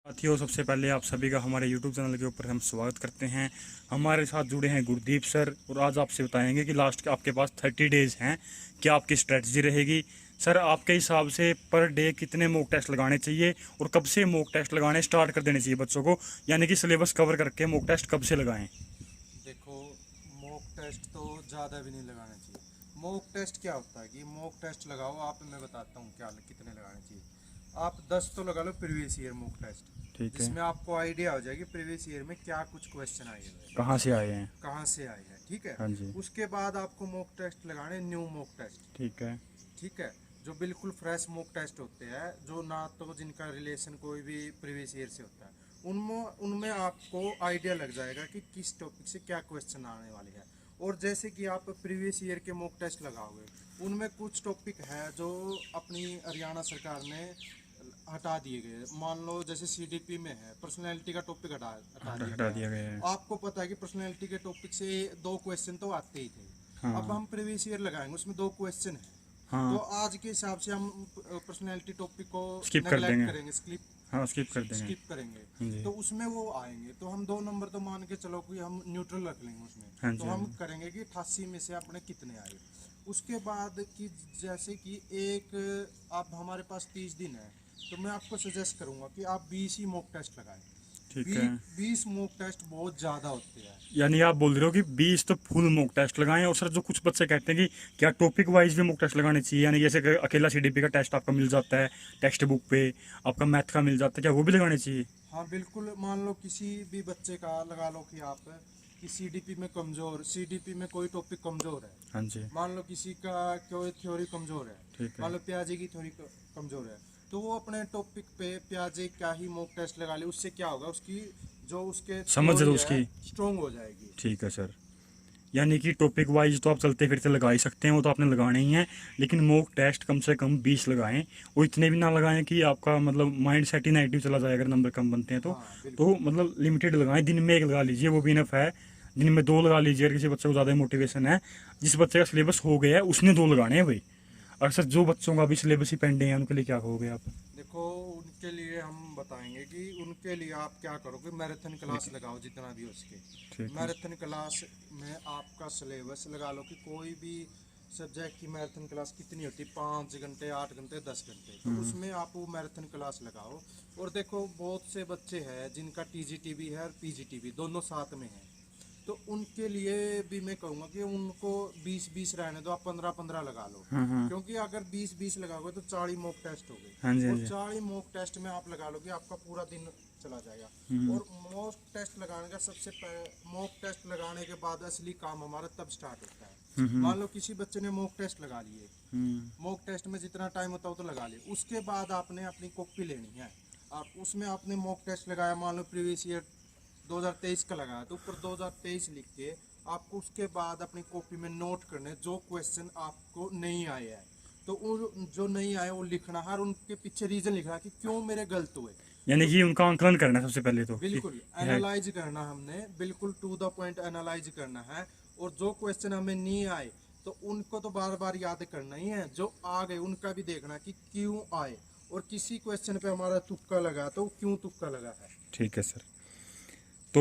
साथियों, सबसे पहले आप सभी का हमारे YouTube चैनल के ऊपर हम स्वागत करते हैं। हमारे साथ जुड़े हैं गुरदीप सर और आज आपसे बताएंगे कि लास्ट के आपके पास 30 डेज़ हैं, क्या आपकी स्ट्रेटजी रहेगी। सर, आपके हिसाब से पर डे कितने मॉक टेस्ट लगाने चाहिए और कब से मॉक टेस्ट लगाने स्टार्ट कर देने चाहिए बच्चों को, यानी कि सिलेबस कवर करके मॉक टेस्ट कब से लगाएं? देखो, मॉक टेस्ट तो ज़्यादा भी नहीं लगाना चाहिए। मॉक टेस्ट क्या होता है कि मॉक टेस्ट लगाओ आप, मैं बताता हूँ क्या कितने लगाने चाहिए। आप 10 तो लगा लो प्रीवियस ईयर मॉक टेस्ट, ठीक है। जिसमें आपको आइडिया हो जाएगी प्रीवियस ईयर में क्या कुछ क्वेश्चन आए हुए हैं, कहाँ से आए हैं? कहाँ से आए हैं। ठीक है। हाँ जी। उसके बाद आपको मॉक टेस्ट लगाने न्यू मॉक टेस्ट। ठीक है। ठीक है। जो बिल्कुल फ्रेश मॉक टेस्ट होते हैं, जो ना तो जिनका रिलेशन कोई भी प्रीवियस ईयर से होता है, उनमें उनमें आपको आइडिया लग जाएगा कि किस टॉपिक से क्या क्वेश्चन आने वाले हैं। और जैसे कि आप प्रीवियस ईयर के मॉक टेस्ट लगाओगे, उनमें कुछ टॉपिक है जो अपनी हरियाणा सरकार ने हटा दिए गए। मान लो जैसे सीडीपी में है, पर्सनैलिटी का टॉपिक हटा हटा दिया हटा गया दिया गया है। है। आपको पता है कि पर्सनैलिटी के टॉपिक से 2 क्वेश्चन तो आते ही थे। अब हाँ। हम प्रीवियस ईयर लगाएंगे, उसमें 2 क्वेश्चन है। तो हाँ। आज के हिसाब से हम पर्सनैलिटी टॉपिक को स्किप कर नेगलेक्ट देंगे। करेंगे, हाँ, स्किप कर देंगे। स्किप करेंगे। हाँ जी। तो उसमें वो आएंगे तो हम 2 नंबर तो मान के चलो कि हम न्यूट्रल रख लेंगे उसमें। हाँ तो जी। हम करेंगे कि 88 में से अपने कितने आए। उसके बाद कि जैसे कि एक आप हमारे पास 30 दिन है, तो मैं आपको सजेस्ट करूंगा कि आप 20 ही मॉक टेस्ट लगाएं। ठीक है। 20 मॉक टेस्ट बहुत ज़्यादा होते हैं। यानी आप बोल रहे हो कि 20 तो फुल मॉक टेस्ट लगाएं, और सर जो कुछ बच्चे कहते हैं कि क्या टॉपिक वाइज भी मॉक टेस्ट लगाने चाहिए, यानी जैसे कि अकेला सीडीपी का टेस्ट आपका मिल जाता है टेक्स्ट बुक पे, आपका मैथ का मिल जाता है, क्या वो भी लगाने चाहिए? हाँ बिल्कुल, मान लो किसी भी बच्चे का लगा लो कि आप कि सीडीपी में कमज़ोर, सीडीपी में कोई टॉपिक कमज़ोर है। हाँ जी। मान लो किसी का कोई थ्योरी कमज़ोर है, ठीक है। मान लो प्याजे की थ्योरी कमज़ोर है, तो वो अपने टॉपिक पे प्याजे का ही मॉक टेस्ट लगा ले। उससे क्या होगा, उसकी जो उसके समझ थ्योरी लो है उसकी। स्ट्रोंग हो जाएगी। ठीक है सर। यानी कि टॉपिक वाइज तो आप चलते फिरते लगा ही सकते हैं, वो तो आपने लगाने ही हैं, लेकिन मॉक टेस्ट कम से कम 20 लगाएं। वो इतने भी ना लगाएं कि आपका मतलब माइंड सेट ही नेगेटिव चला जाए अगर नंबर कम बनते हैं तो। हाँ बिल्कुल। तो मतलब लिमिटेड लगाएं, दिन में एक लगा लीजिए, वो भी इनफ है। दिन में 2 लगा लीजिए अगर किसी बच्चे को ज़्यादा मोटिवेशन है। जिस बच्चे का सिलेबस हो गया है उसने 2 लगाने हैं भाई। और सर जो बच्चों का अभी सिलेबस ही पेंडिंग है उनके लिए क्या कहोगे आप? देखो, उनके लिए हम बताएंगे कि उनके लिए आप क्या करोगे, मैराथन क्लास लगाओ जितना भी हो सके। ठीक है। मैराथन क्लास में आपका सिलेबस लगा लो कि कोई भी सब्जेक्ट की मैराथन क्लास कितनी होती है, 5 घंटे, 8 घंटे, 10 घंटे। तो उसमें आप वो मैराथन क्लास लगाओ। और देखो, बहुत से बच्चे हैं जिनका टीजीटी भी है और पीजीटी भी, दोनों साथ में है। तो उनके लिए भी मैं कहूँगा कि उनको 20-20 रहने दो, आप 15-15 लगा लो। हाँ हाँ। क्योंकि अगर 20-20 लगाओगे तो 40 मॉक टेस्ट हो हाँ जी। गए, हाँ और जी। 40 मॉक टेस्ट में आप लगा लो कि आपका पूरा दिन चला जाएगा। और मॉक टेस्ट लगाने का मॉक टेस्ट लगाने के बाद असली काम हमारा तब स्टार्ट होता है। मान लो किसी बच्चे ने मॉक टेस्ट लगा लिए, मॉक टेस्ट में जितना टाइम होता है वो तो लगा लिए। उसके बाद आपने अपनी कॉपी लेनी है। आप उसमें आपने मॉक टेस्ट लगाया, मान लो प्रीवियस ईयर 2023 का लगाया, तो ऊपर 2023 लिख के आपको उसके बाद अपनी कॉपी में नोट करने जो क्वेश्चन आपको नहीं आए हैं। तो वो जो नहीं आए वो लिखना है, और उनके पीछे रीजन लिखना कि क्यों मेरे गलत हुए। यानी तो कि उनका आंकलन करना है सबसे पहले तो कि बिल्कुल है। एनालाइज करना, हमने बिल्कुल टू द पॉइंट एनालाइज करना है। और जो क्वेश्चन हमें नहीं आए तो उनको तो बार बार याद करना ही है। जो आ गए उनका भी देखना कि क्यों आए, और किसी क्वेश्चन पे हमारा तुक्का लगा तो क्यों तुक्का लगा है। ठीक है सर। तो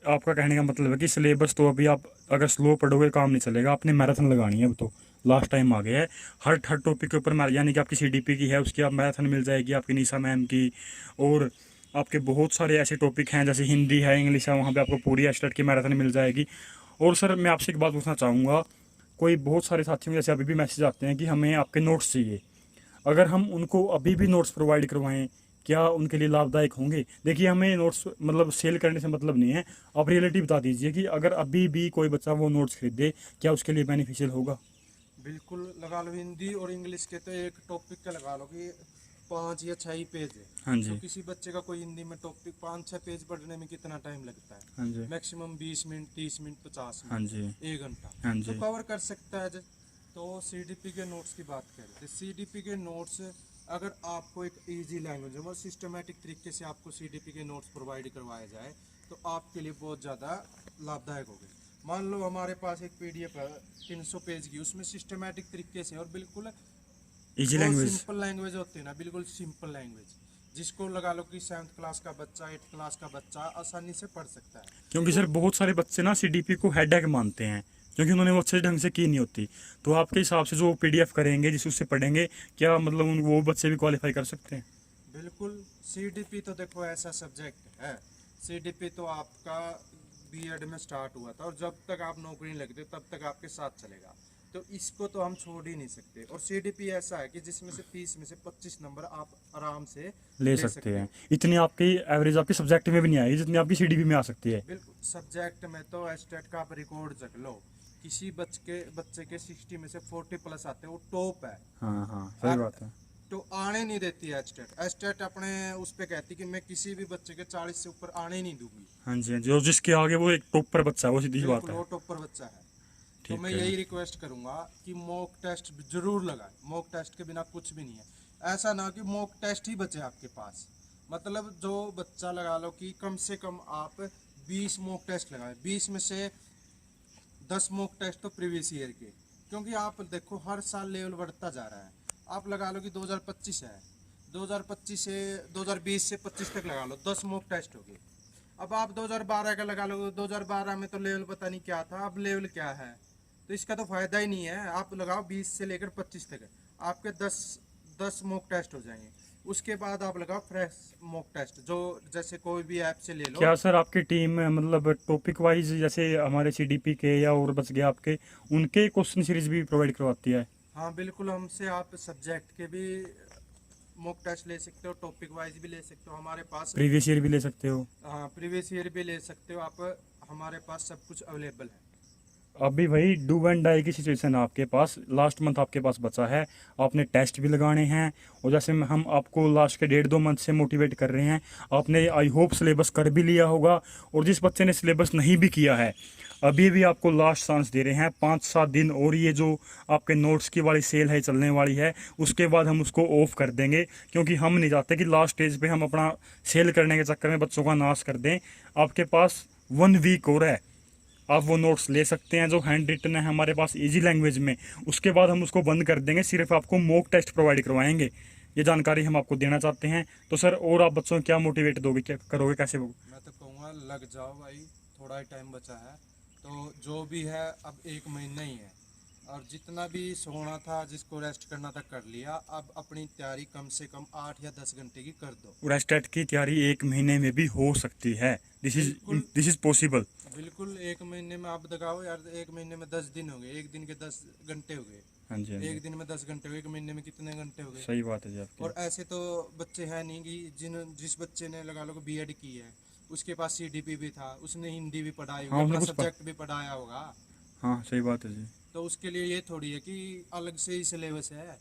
आपका कहने का मतलब है कि सिलेबस तो अभी आप अगर स्लो पढ़ोगे काम नहीं चलेगा, आपने मैराथन लगानी है। अब तो लास्ट टाइम आ गया है। हर हर टॉपिक के ऊपर यानी कि आपकी सीडीपी की है उसकी आप मैराथन मिल जाएगी, आपकी निशा मैम की। और आपके बहुत सारे ऐसे टॉपिक हैं जैसे हिंदी है, इंग्लिश है, वहाँ पे आपको पूरी एस्टेट की मैराथन मिल जाएगी। और सर मैं आपसे एक बात पूछना चाहूँगा, कोई बहुत सारे साथियों जैसे अभी भी मैसेज आते हैं कि हमें आपके नोट्स चाहिए, अगर हम उनको अभी भी नोट्स प्रोवाइड करवाएं क्या उनके लिए लाभदायक होंगे? देखिए, हमें नोट्स मतलब सेल करने से मतलब नहीं है, आप रियलिटी बता दीजिए कि अगर अभी भी कोई बच्चा वो नोट्स खरीदे क्या उसके लिए बेनिफिशियल होगा? बिल्कुल लगा लो। हिंदी और इंग्लिश के तो एक टॉपिक का लगा लो कि 5 या 6 ही पेज है। हाँ तो जी। किसी बच्चे का कोई हिंदी में टॉपिक 5-6 पेज पढ़ने में कितना टाइम लगता हाँ है? जी। मैक्सिमम 20 मिनट, 30 मिनट, 50 हाँ मिनट, जी। 1 घंटा हाँ तो जी। कवर कर सकता है। तो सीडीपी के नोट्स की बात करें तो सीडीपी के नोट्स, अगर आपको एक इजी लैंग्वेज में सिस्टमेटिक तरीके से आपको सीडीपी के नोट्स प्रोवाइड करवाया जाए तो आपके लिए बहुत ज़्यादा लाभदायक होगी। मान लो हमारे पास एक पीडीएफ है 300 पेज की, उसमें सिस्टमेटिक तरीके से और बिल्कुल इजी बहुत लैंग्वेज। सिंपल लैंग्वेज होती है ना, बिल्कुल सिंपल लैंग्वेज, जिसको लगा लो कि 7th क्लास का बच्चा 8th क्लास का बच्चा आसानी से पढ़ सकता है। क्योंकि सर बहुत सारे बच्चे ना सीडीपी को हेडेक मानते हैं, क्योंकि उन्होंने वो अच्छे ढंग से की नहीं होती। तो आपके हिसाब से जो पीडीएफ करेंगे जिस उससे पढ़ेंगे, क्या मतलब वो बच्चे भी क्वालिफाई कर सकते हैं? बिल्कुल। सीडीपी तो देखो ऐसा सब्जेक्ट है, सीडीपी तो आपका बीएड में स्टार्ट हुआ था और जब तक आप नौकरी नहीं लगते तब तक आपके साथ चलेगा, तो इसको तो हम छोड़ ही नहीं सकते। और सीडीपी ऐसा है कि जिसमें से 30 में से 25 नंबर आप आराम से ले सकते हैं। इतनी आपकी एवरेज आपकी सब्जेक्ट में भी नहीं आएगी जितनी आपकी सीडीपी में आ सकती है। बिल्कुल। सब्जेक्ट में तो एस्टेट का आप रिकॉर्ड चेक लो, किसी बच्चे के 60 में से 40 प्लस आते हैं, वो टॉप है। हाँ हाँ, सही बात है। तो आने नहीं देती है एस्टेट। एस्टेट अपने उस पे कहती कि मैं किसी भी बच्चे के 40 से ऊपर आने ही नहीं दूंगी। हाँ जी, हाँ जी, और जिसके आगे वो एक टॉपर बच्चा है, वो सीधी सी बात बिल्कुल, है। वो टॉपर बच्चा है। तो ठीक मैं है। यही रिक्वेस्ट करूंगा कि मॉक टेस्ट जरूर लगाएं। मॉक टेस्ट के बिना कुछ भी नहीं है। ऐसा ना कि मॉक टेस्ट ही बचे आपके पास, मतलब जो बच्चा लगा लो कि कम से कम आप 20 मॉक टेस्ट लगाएं। 20 में से 10 मॉक टेस्ट तो प्रीवियस ईयर के, क्योंकि आप देखो हर साल लेवल बढ़ता जा रहा है। आप लगा लो कि 2025 है, 2025 से 2020 से 25 तक लगा लो 10 मॉक टेस्ट हो गए। अब आप 2012 का लगा लो, 2012 में तो लेवल पता नहीं क्या था, अब लेवल क्या है, तो इसका तो फायदा ही नहीं है। आप लगाओ 20 से लेकर 25 तक, आपके 10 मॉक टेस्ट हो जाएंगे। उसके बाद आप लगाओ फ्रेश मॉक टेस्ट, जो जैसे कोई भी ऐप से ले लो। क्या सर आपकी टीम में मतलब टॉपिक वाइज जैसे हमारे सीडीपी के या और बच गए आपके, उनके क्वेश्चन सीरीज भी प्रोवाइड करवाती है? हाँ बिल्कुल, हमसे आप सब्जेक्ट के भी मॉक टेस्ट ले सकते हो, टॉपिक वाइज भी ले सकते हो हमारे पास। प्रीवियस ईयर भी ले सकते हो? हाँ, प्रीवियस ईयर भी ले सकते हो आप, हमारे पास सब कुछ अवेलेबल है। अभी भाई डू एंड डाई की सिचुएशन है आपके पास, लास्ट मंथ आपके पास बचा है, आपने टेस्ट भी लगाने हैं। और जैसे हम आपको लास्ट के 1.5-2 मंथ से मोटिवेट कर रहे हैं, आपने आई होप सिलेबस कर भी लिया होगा। और जिस बच्चे ने सिलेबस नहीं भी किया है, अभी भी आपको लास्ट चांस दे रहे हैं, 5-7 दिन और ये जो आपके नोट्स की वाली सेल है चलने वाली है, उसके बाद हम उसको ऑफ कर देंगे। क्योंकि हम नहीं चाहते कि लास्ट स्टेज पे हम अपना सेल करने के चक्कर में बच्चों का नाश कर दें। आपके पास 1 वीक और है, आप वो नोट्स ले सकते हैं जो हैंड रिटन है हमारे पास इजी लैंग्वेज में। उसके बाद हम उसको बंद कर देंगे, सिर्फ आपको मॉक टेस्ट प्रोवाइड करवाएंगे। ये जानकारी हम आपको देना चाहते हैं। तो सर और आप बच्चों को क्या मोटिवेट दोगे, क्या करोगे, कैसे? मैं तो कहूँगा लग जाओ भाई, थोड़ा ही टाइम बचा है, तो जो भी है अब 1 महीना ही है, और जितना भी सोना था, जिसको रेस्ट करना था कर लिया। अब अपनी तैयारी कम से कम 8 या 10 घंटे की कर दो। रेस्टेट की तैयारी 1 महीने में भी हो सकती है। This is possible. बिल्कुल 1 महीने में आप लगाओ यार, 1 महीने में 10 दिन हो गए, एक दिन के 10 घंटे हो गए। हाँ जी, हाँ जी, एक दिन में 10 घंटे हो गए, 1 महीने में कितने घंटे हो गए? सही बात है जी आपकी। और ऐसे तो बच्चे हैं नहीं कि जिस बच्चे ने लगा लो बीएड की है, उसके पास सीडीपी भी था, उसने हिंदी भी पढ़ाई होगी, हाँ, अपना उसने कुछ सब्जेक्ट भी पढ़ाया होगा। हाँ, सही बात है जी। तो उसके लिए ये थोड़ी है कि अलग से ही सिलेबस है।